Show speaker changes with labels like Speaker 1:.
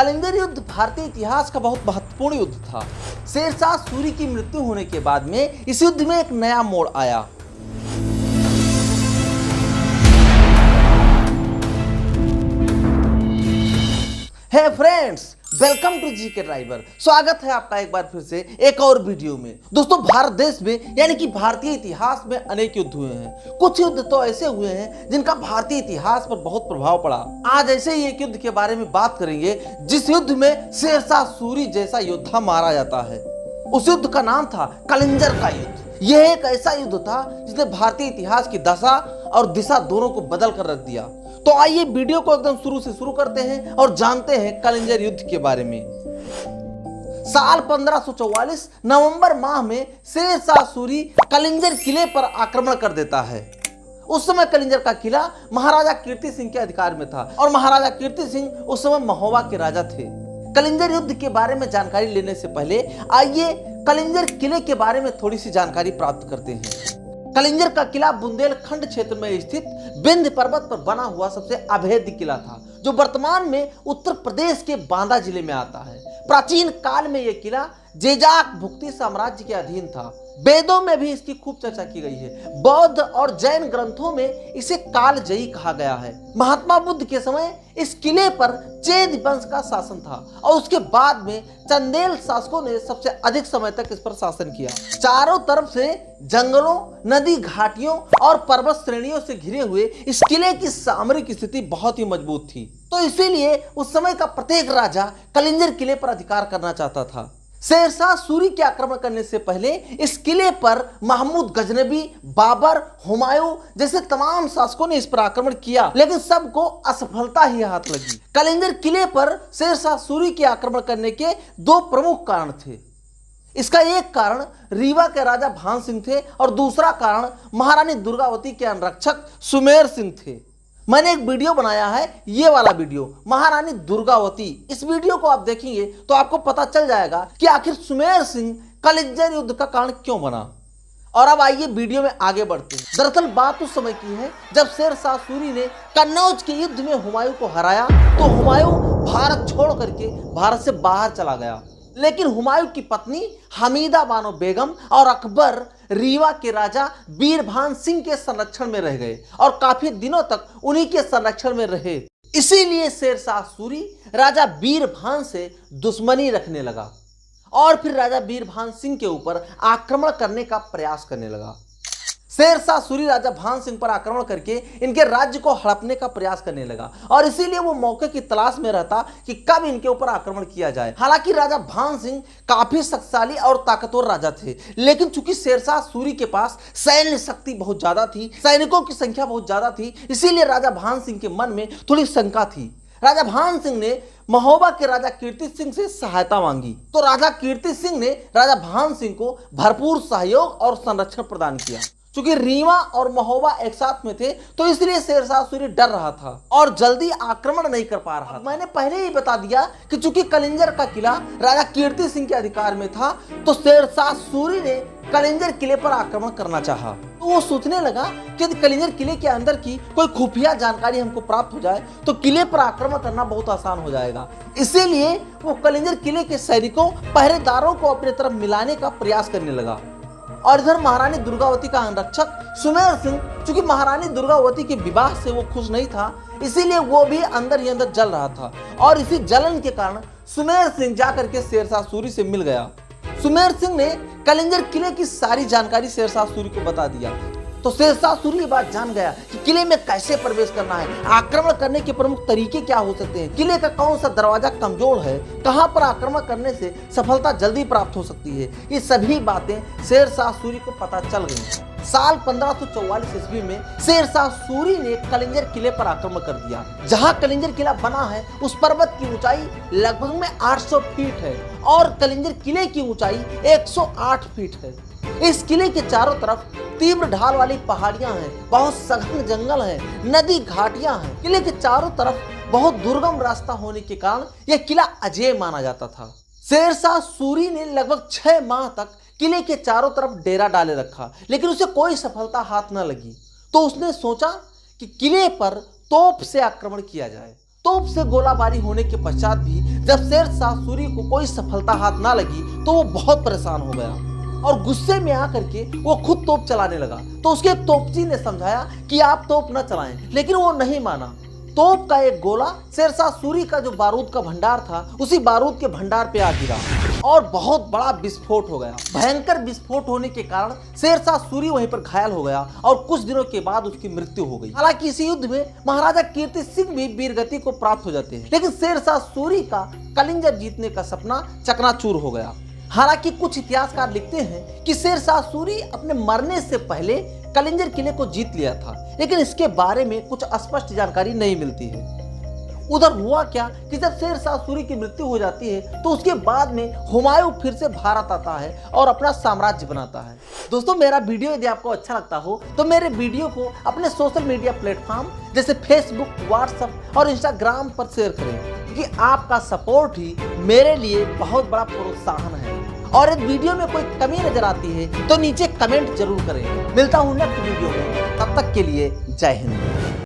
Speaker 1: कलिंगर युद्ध भारतीय इतिहास का बहुत महत्वपूर्ण युद्ध था। शेरशाह सूरी की मृत्यु होने के बाद में इस युद्ध में एक नया मोड़ आया। Hey friends, welcome to GK driver. स्वागत है आपका एक बार फिर से एक और वीडियो में। दोस्तों, भारत देश में यानी कि भारतीय इतिहास में अनेक युद्ध हुए हैं। कुछ युद्ध तो ऐसे हुए हैं जिनका भारतीय इतिहास पर बहुत प्रभाव पड़ा। आज ऐसे ही एक युद्ध के बारे में बात करेंगे जिस युद्ध में शेरशाह सूरी जैसा योद्धा मारा जाता है। उस युद्ध का नाम था कलिंजर का युद्ध। यह एक ऐसा युद्ध था जिसने भारतीय इतिहास की दशा और दिशा दोनों को बदल कर रख दिया। तो आइए वीडियो को एकदम शुरू से शुरू करते हैं और जानते हैं कलिंजर युद्ध के बारे में। साल 1544 नवंबर माह में शेरशाह सूरी कलिंजर किले पर आक्रमण कर देता है। उस समय कलिंजर का किला महाराजा कीर्ति सिंह के अधिकार में था और महाराजा कीर्ति सिंह उस समय महोबा के राजा थे। कलिंजर युद्ध के बारे में जानकारी लेने से पहले आइए कलिंजर किले के बारे में थोड़ी सी जानकारी प्राप्त करते हैं। कलिंजर का किला बुंदेलखंड क्षेत्र में स्थित विंध्य पर्वत पर बना हुआ सबसे अभेद्य किला था, जो वर्तमान में उत्तर प्रदेश के बांदा जिले में आता है। प्राचीन काल में यह किला जेजाक भुक्ति साम्राज्य के अधीन था। वेदों में भी इसकी खूब चर्चा की गई है। बौद्ध और जैन ग्रंथों में इसे कालजयी कहा गया है। महात्मा बुद्ध के समय इस किले पर चेद वंश का शासन था और उसके बाद में चंदेल शासकों ने सबसे अधिक समय तक इस पर शासन किया। चारों तरफ से जंगलों, नदी घाटियों और पर्वत श्रेणियों से घिरे हुए इस किले की सामरिक स्थिति बहुत ही मजबूत थी। तो इसीलिए उस समय का प्रत्येक राजा कलिंजर किले पर अधिकार करना चाहता था। शेरशाह सूरी के आक्रमण करने से पहले इस किले पर महमूद गजनबी, बाबर, हुमायूं जैसे तमाम शासकों ने इस पर आक्रमण किया, लेकिन सबको असफलता ही हाथ लगी। कलिंजर किले पर शेरशाह सूरी के आक्रमण करने के दो प्रमुख कारण थे। इसका एक कारण रीवा के राजा भान सिंह थे और दूसरा कारण महारानी दुर्गावती के अंगरक्षक सुमेर सिंह थे। मैंने एक वीडियो बनाया है, ये वाला वीडियो, महारानी दुर्गावती। इस वीडियो को आप देखेंगे तो आपको पता चल जाएगा कि आखिर सुमेर सिंह कलिंजर युद्ध का कारण क्यों बना। और अब आइए वीडियो में आगे बढ़ते हैं। दरअसल बात उस समय की है जब शेरशाह सूरी ने कन्नौज के युद्ध में हुमायूं को हराया, तो हुमायूं भारत छोड़ करके भारत से बाहर चला गया। लेकिन हुमायूं की पत्नी हमीदा बानो बेगम और अकबर रीवा के राजा बीरभान सिंह के संरक्षण में रह गए और काफी दिनों तक उन्हीं के संरक्षण में रहे। इसीलिए शेरशाह सूरी राजा बीरभान से दुश्मनी रखने लगा और फिर राजा बीरभान सिंह के ऊपर आक्रमण करने का प्रयास करने लगा। शेरशाह सूरी राजा भान सिंह पर आक्रमण करके इनके राज्य को हड़पने का प्रयास करने लगा और इसीलिए वो मौके की तलाश में रहता कि कब इनके ऊपर आक्रमण किया जाए। हालांकि राजा भान सिंह काफी शक्तिशाली और ताकतवर राजा थे, लेकिन चूंकि शेरशाह सूरी के पास सैन्य शक्ति बहुत ज्यादा थी, सैनिकों की संख्या बहुत ज्यादा थी, इसीलिए राजा भान सिंह के मन में थोड़ी शंका थी। राजा भान सिंह ने महोबा के राजा कीर्ति सिंह से सहायता मांगी, तो राजा कीर्ति सिंह ने राजा भान सिंह को भरपूर सहयोग और संरक्षण प्रदान किया। चूंकि रीवा और महोबा एक साथ में थे, तो इसलिए शेरशाह सूरी डर रहा था और जल्दी आक्रमण नहीं कर पा रहा था। मैंने पहले ही बता दिया कि चूंकि कलिंजर का किला राजा कीर्ति सिंह के अधिकार में था, तो शेरशाह सूरी ने कलिंजर किले पर आक्रमण करना चाहा। तो वो सोचने लगा कि यदि कलिंजर किले के अंदर की कोई खुफिया जानकारी हमको प्राप्त हो जाए तो किले पर आक्रमण करना बहुत आसान हो जाएगा। इसीलिए वो कलिंजर किले के सैनिकों, पहरेदारों को अपनी तरफ मिलाने का प्रयास करने लगा। और इधर महारानी दुर्गावती का अंगरक्षक सुमेर सिंह, चूंकि महारानी दुर्गावती के विवाह से वो खुश नहीं था, इसीलिए वो भी अंदर ही अंदर जल रहा था और इसी जलन के कारण सुमेर सिंह जाकर के शेरशाह सूरी से मिल गया। सुमेर सिंह ने कलिंजर किले की सारी जानकारी शेरशाह सूरी को बता दिया। तो शेरशाह सूरी ये बात जान गया कि किले में कैसे प्रवेश करना है, आक्रमण करने के प्रमुख तरीके क्या हो सकते हैं, किले का कौन सा दरवाजा कमजोर है, कहां पर आक्रमण करने से सफलता जल्दी प्राप्त हो सकती है। ये सभी बातें शेरशाह सूरी को पता चल गई। साल 1544 ईस्वी में शेरशाह सूरी ने कलिंजर किले पर आक्रमण कर दिया। जहां कलिंजर किला बना है उस पर्वत की ऊंचाई लगभग में 800 फीट है और कलिंजर किले की ऊंचाई 108 फीट है। इस किले के चारों तरफ तीव्र ढाल वाली पहाड़ियां हैं, बहुत सघन जंगल है, नदी घाटियां हैं। किले के चारों तरफ बहुत दुर्गम रास्ता होने के कारण यह किला अजेय माना जाता था। शेरशाह सूरी ने लगभग 6 माह तक किले के चारों तरफ डेरा डाले रखा, लेकिन उसे कोई सफलता हाथ न लगी। तो उसने सोचा कि किले पर तोप से आक्रमण किया जाए। तो तोप से गोलाबारी होने के पश्चात भी जब शेरशाह सूरी को कोई सफलता हाथ ना लगी तो वो बहुत परेशान हो गया और गुस्से में आकर के वो खुद तोप चलाने लगा। तो उसके तोपची ने समझाया कि आप तोप न चलाएं, लेकिन वो नहीं माना। तोप का एक गोला शेरशाह सूरी का जो बारूद का भंडार था उसी बारूद के भंडार पे आ गिरा और बहुत बड़ा विस्फोट हो गया। भयंकर विस्फोट होने के कारण शेरशाह सूरी वहीं पर घायल हो गया और कुछ दिनों के बाद उसकी मृत्यु हो गई। हालांकि इस युद्ध में महाराजा कीर्ति सिंह भी वीरगति को प्राप्त हो जाते हैं, लेकिन शेरशाह सूरी का कलिंगर जीतने का सपना चकनाचूर हो गया। हालांकि कुछ इतिहासकार लिखते हैं कि शेरशाह सूरी अपने मरने से पहले कलिंजर किले को जीत लिया था, लेकिन इसके बारे में कुछ स्पष्ट जानकारी नहीं मिलती है। उधर हुआ क्या कि जब शेरशाह सूरी की मृत्यु हो जाती है तो उसके बाद में हुमायूं फिर से भारत आता है और अपना साम्राज्य बनाता है। दोस्तों, मेरा वीडियो यदि आपको अच्छा लगता हो तो मेरे वीडियो को अपने सोशल मीडिया प्लेटफॉर्म जैसे फेसबुक, व्हाट्सएप और इंस्टाग्राम पर शेयर करें, क्योंकि आपका सपोर्ट ही मेरे लिए बहुत बड़ा प्रोत्साहन है। और यदि वीडियो में कोई कमी नजर आती है तो नीचे कमेंट जरूर करें। मिलता हूं नेक्स्ट वीडियो में, तब तक के लिए जय हिंद।